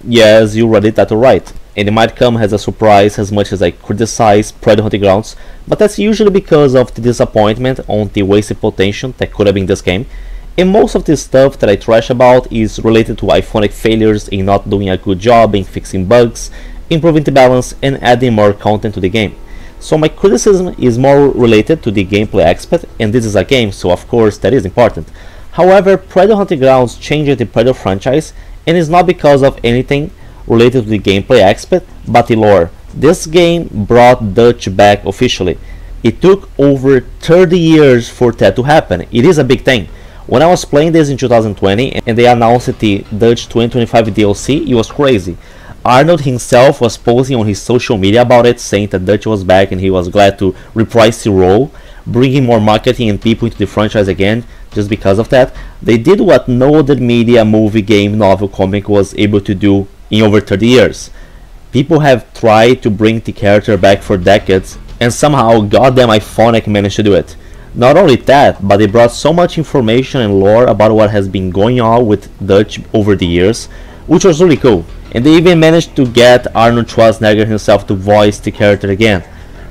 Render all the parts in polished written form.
Yes, you read it that right. And it might come as a surprise as much as I criticize Predator Hunting Grounds, but that's usually because of the disappointment on the wasted potential that could have been this game. And most of the stuff that I trash about is related to iPhonic failures in not doing a good job in fixing bugs, improving the balance, and adding more content to the game. So my criticism is more related to the gameplay aspect, and this is a game, so of course that is important. However, Predator Hunting Grounds changed the Predator franchise, and it's not because of anything related to the gameplay aspect, but the lore. This game brought Dutch back officially. It took over 30 years for that to happen. It is a big thing. When I was playing this in 2020 and they announced the Dutch 2025 DLC, it was crazy. Arnold himself was posting on his social media about it, saying that Dutch was back and he was glad to reprise the role, bringing more marketing and people into the franchise again. Just because of that, they did what no other media, movie, game, novel, comic was able to do in over 30 years. People have tried to bring the character back for decades, and somehow goddamn iPhonic managed to do it. Not only that, but they brought so much information and lore about what has been going on with Dutch over the years, which was really cool. And they even managed to get Arnold Schwarzenegger himself to voice the character again.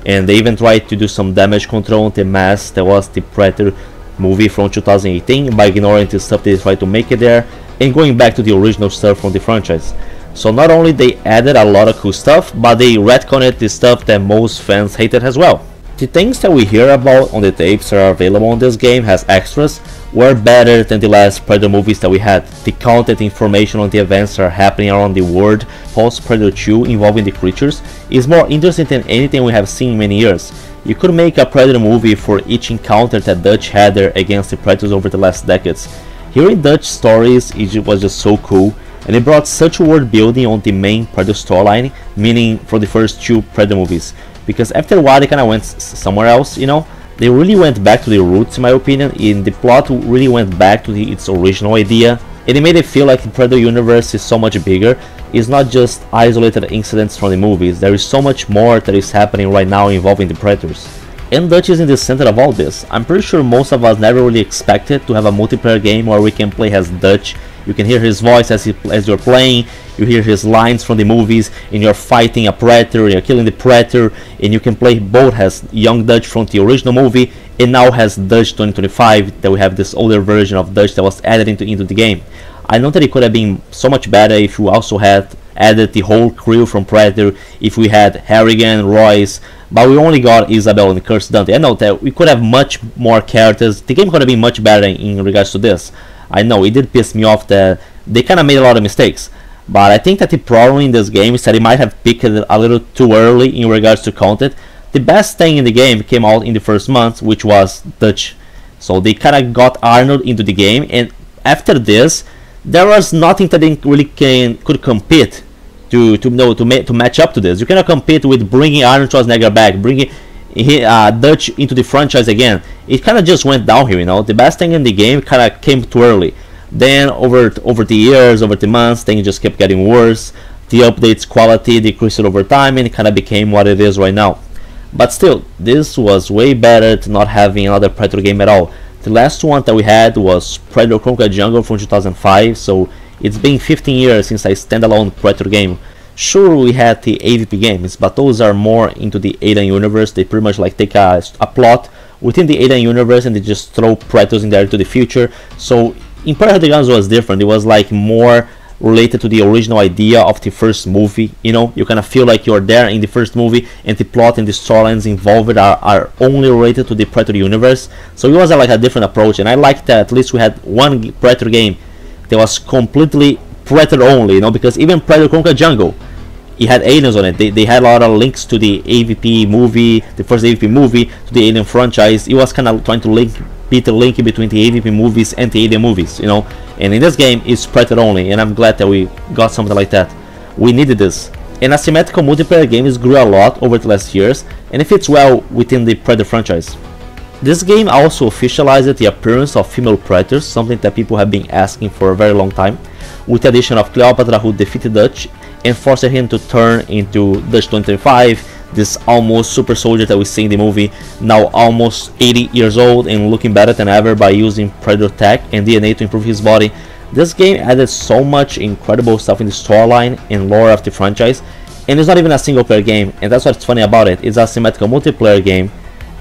And they even tried to do some damage control on the mask that was the Predator movie from 2018 by ignoring the stuff they tried to make it there and going back to the original stuff from the franchise. So not only they added a lot of cool stuff, but they retconned the stuff that most fans hated as well. The things that we hear about on the tapes that are available on this game as extras were better than the last Predator movies that we had. The content information on the events that are happening around the world post Predator 2 involving the creatures is more interesting than anything we have seen in many years. You could make a Predator movie for each encounter that Dutch had there against the Predators over the last decades. Hearing Dutch stories was just so cool, and it brought such world building on the main Predator storyline, meaning for the first two Predator movies. Because after a while they kinda went somewhere else, you know? They really went back to the roots in my opinion, and the plot really went back to its original idea. And it made it feel like the Predator universe is so much bigger. It's not just isolated incidents from the movies, there is so much more that is happening right now involving the Predators. And Dutch is in the center of all this. I'm pretty sure most of us never really expected to have a multiplayer game where we can play as Dutch. You can hear his voice as you're playing, you hear his lines from the movies, and you're fighting a Predator, you're killing the Predator, and you can play both as young Dutch from the original movie, and now has Dutch 2025, that we have this older version of Dutch that was added into the game. I know that it could have been so much better if you also had added the whole crew from Predator, if we had Harrigan, Royce, but we only got Isabel and Curse Dante. I know that we could have much more characters. The game could have been much better in regards to this. I know it did piss me off that they kind of made a lot of mistakes, but I think that the problem in this game is that it might have picked it a little too early in regards to content. The best thing in the game came out in the first month, which was Dutch. So they kind of got Arnold into the game, and after this, there was nothing that they really could compete to match up to this. You cannot compete with bringing Arnold Schwarzenegger back, bringing Dutch into the franchise again. It kind of just went downhill, you know. The best thing in the game kind of came too early. Then over the years, over the months, things just kept getting worse. The updates quality decreased over time, and it kind of became what it is right now. But still, this was way better than not having another Predator game at all. The last one that we had was Predator Conquer Jungle from 2005, so it's been 15 years since a standalone Predator game. Sure, we had the AVP games, but those are more into the Alien universe. They pretty much like take a plot within the Alien universe and they just throw Predators in there to the future. So in Predator Guns was different. It was like more related to the original idea of the first movie. You know, you kind of feel like you're there in the first movie, and the plot and the storylines involved are only related to the Predator universe. So it was like a different approach, and I liked that at least we had one Predator game that was completely Predator only, you know, because even Predator Conquer Jungle, it had aliens on it. They had a lot of links to the AVP movie, the first AVP movie, to the Alien franchise. It was kind of trying to be the link between the AVP movies and the Alien movies, you know. And in this game, it's Predator only, and I'm glad that we got something like that. We needed this. And asymmetrical multiplayer games grew a lot over the last years, and it fits well within the Predator franchise. This game also officialized the appearance of female Predators, something that people have been asking for a very long time, with the addition of Cleopatra, who defeated Dutch and forced him to turn into Dutch 2025, this almost super soldier that we see in the movie, now almost 80 years old and looking better than ever by using Predator tech and DNA to improve his body. This game added so much incredible stuff in the storyline and lore of the franchise, and it's not even a single player game, and that's what's funny about it. It's a symmetrical multiplayer game.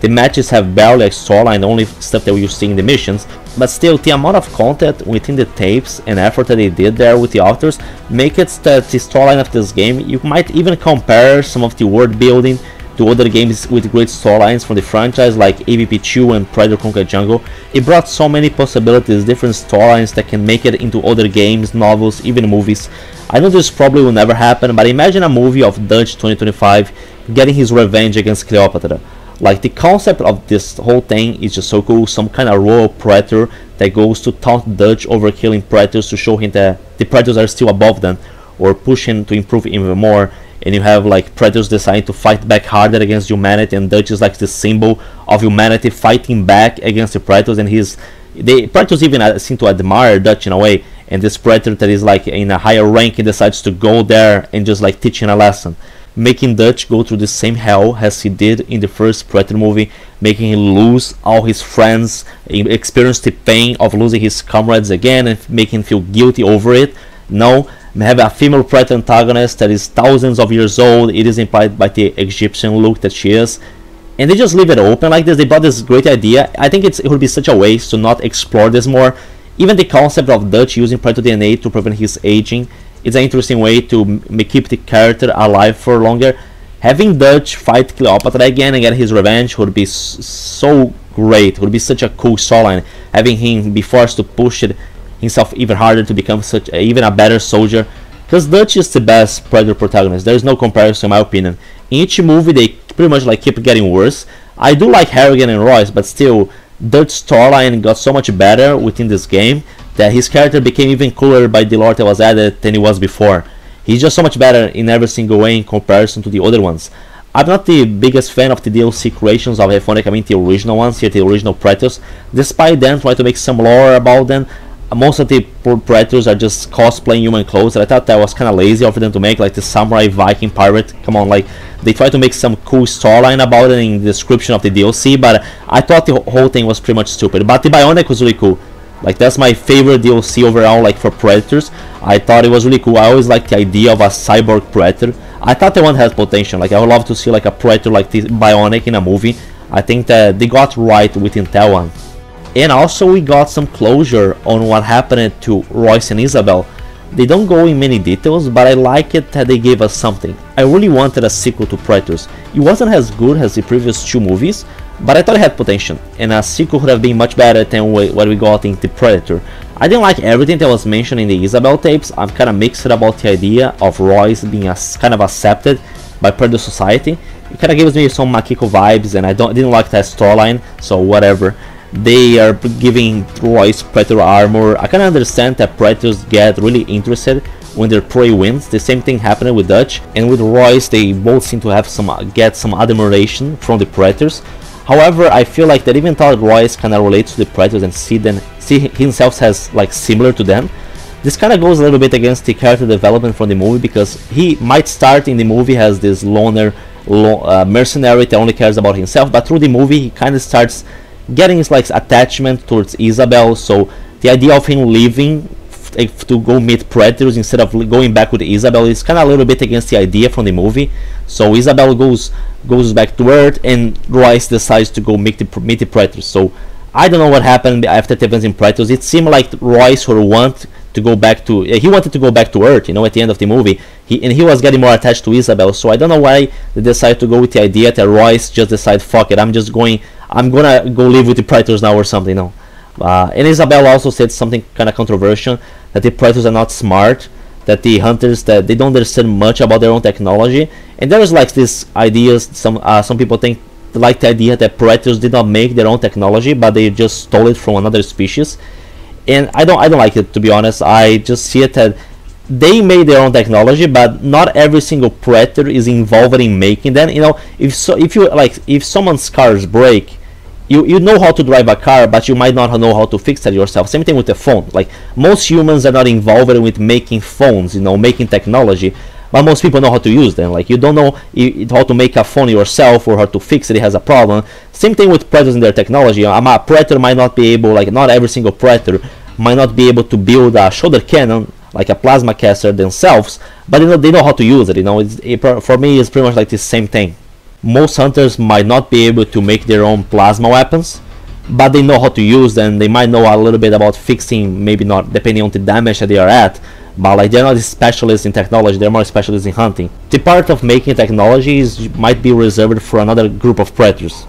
The matches have barely a storyline, only stuff that you see in the missions, but still the amount of content within the tapes and effort that they did there with the authors make it that the storyline of this game, you might even compare some of the world building to other games with great storylines from the franchise like AVP2 and Predator Conquer Jungle. It brought so many possibilities, different storylines that can make it into other games, novels, even movies. I know this probably will never happen, but imagine a movie of Dutch 2025 getting his revenge against Cleopatra. Like, the concept of this whole thing is just so cool. Some kind of royal predator that goes to taunt Dutch over killing predators to show him that the predators are still above them, or push him to improve even more. And you have like predators deciding to fight back harder against humanity, and Dutch is like the symbol of humanity fighting back against the predators, and the predators even seem to admire Dutch in a way, and this predator that is like in a higher rank decides to go there and just like teaching a lesson, making Dutch go through the same hell as he did in the first Predator movie, making him lose all his friends, experience the pain of losing his comrades again, and making him feel guilty over it. Now, have a female Predator antagonist that is thousands of years old. It is implied by the Egyptian look that she is, and they just leave it open like this. They brought this great idea. I think it would be such a waste to not explore this more. Even the concept of Dutch using Predator DNA to prevent his aging is an interesting way to keep the character alive for longer. Having Dutch fight Cleopatra again and get his revenge would be so great. It would be such a cool storyline. Having him be forced to push himself even harder to become even a better soldier, because Dutch is the best Predator protagonist. There is no comparison in my opinion. In each movie they pretty much like keep getting worse. I do like Harrigan and Royce, but still Dutch's storyline got so much better within this game that his character became even cooler by the lore that was added than he was before. He's just so much better in every single way in comparison to the other ones. I'm not the biggest fan of the DLC creations of Euphonic, I mean the original ones, here the original Predators. Despite them trying to make some lore about them, most of the Predators are just cosplaying human clothes. I thought that was kind of lazy of them to make, like the samurai Viking pirate. Come on, like they try to make some cool storyline about it in the description of the DLC, but I thought the whole thing was pretty much stupid. But the Bionic was really cool. Like, that's my favorite DLC overall, like for Predators. I thought it was really cool. I always liked the idea of a cyborg Predator. I thought the one had potential. Like, I would love to see like a Predator like the Bionic in a movie. I think that they got right within that one. And also we got some closure on what happened to Royce and Isabel. They don't go in many details, but I like it that they gave us something. I really wanted a sequel to Predators. It wasn't as good as the previous two movies, but I thought it had potential, and a sequel would have been much better than what we got in The Predator. I didn't like everything that was mentioned in the Isabel tapes. I'm kind of mixed about the idea of Royce being kind of accepted by Predator society. It kind of gives me some Makiko vibes, and I didn't like that storyline, so whatever. They are giving Royce Predator armor. I kind of understand that Predators get really interested when their prey wins. The same thing happened with Dutch, and with Royce they both seem to have get some admiration from the Predators. However, I feel like that even though Royce kind of relates to the Predators and see himself as like similar to them, this kind of goes a little bit against the character development from the movie, because he might start in the movie as this loner mercenary that only cares about himself, but through the movie he kind of starts getting his like attachment towards Isabel. So the idea of him leaving to go meet Predators instead of going back with Isabel is kind of a little bit against the idea from the movie. So Isabel goes back to Earth, and Royce decides to go meet the Predators. So I don't know what happened after the events in Predators. It seemed like Royce would want to go back to he wanted to go back to Earth, you know, at the end of the movie. He was getting more attached to Isabel. So I don't know why they decided to go with the idea that Royce just decided, fuck it, I'm gonna go live with the Predators now or something. No. And Isabel also said something kind of controversial, that the Predators are not smart, that the hunters, that they don't understand much about their own technology. And there's like these ideas, some people think like the idea that Predators did not make their own technology, but they just stole it from another species. And I don't like it, to be honest. I just see it that they made their own technology, but not every single Predator is involved in making them. You know, if someone's cars break, you know how to drive a car, but you might not know how to fix it yourself. Same thing with the phone. Like, most humans are not involved with making phones, you know, making technology, but most people know how to use them. Like, you don't know how to make a phone yourself or how to fix it has a problem. Same thing with Predators in their technology. A Predator might not be able, like, not every single Predator might not be able to build a shoulder cannon like a plasma caster themselves, but they know how to use it. For me, it's pretty much like the same thing. Most hunters might not be able to make their own plasma weapons, but they know how to use them. They might know a little bit about fixing, maybe not depending on the damage that they are at, but like they're not specialists in technology, they're more specialists in hunting. The part of making technology might be reserved for another group of predators.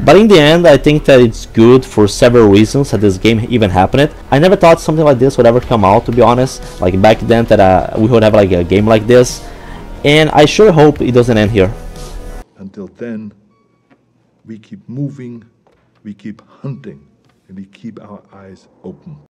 But in the end, I think that it's good for several reasons that this game even happened. I never thought something like this would ever come out, to be honest. Like back then that we would have like a game like this. And I sure hope it doesn't end here. Until then, we keep moving, we keep hunting, and we keep our eyes open.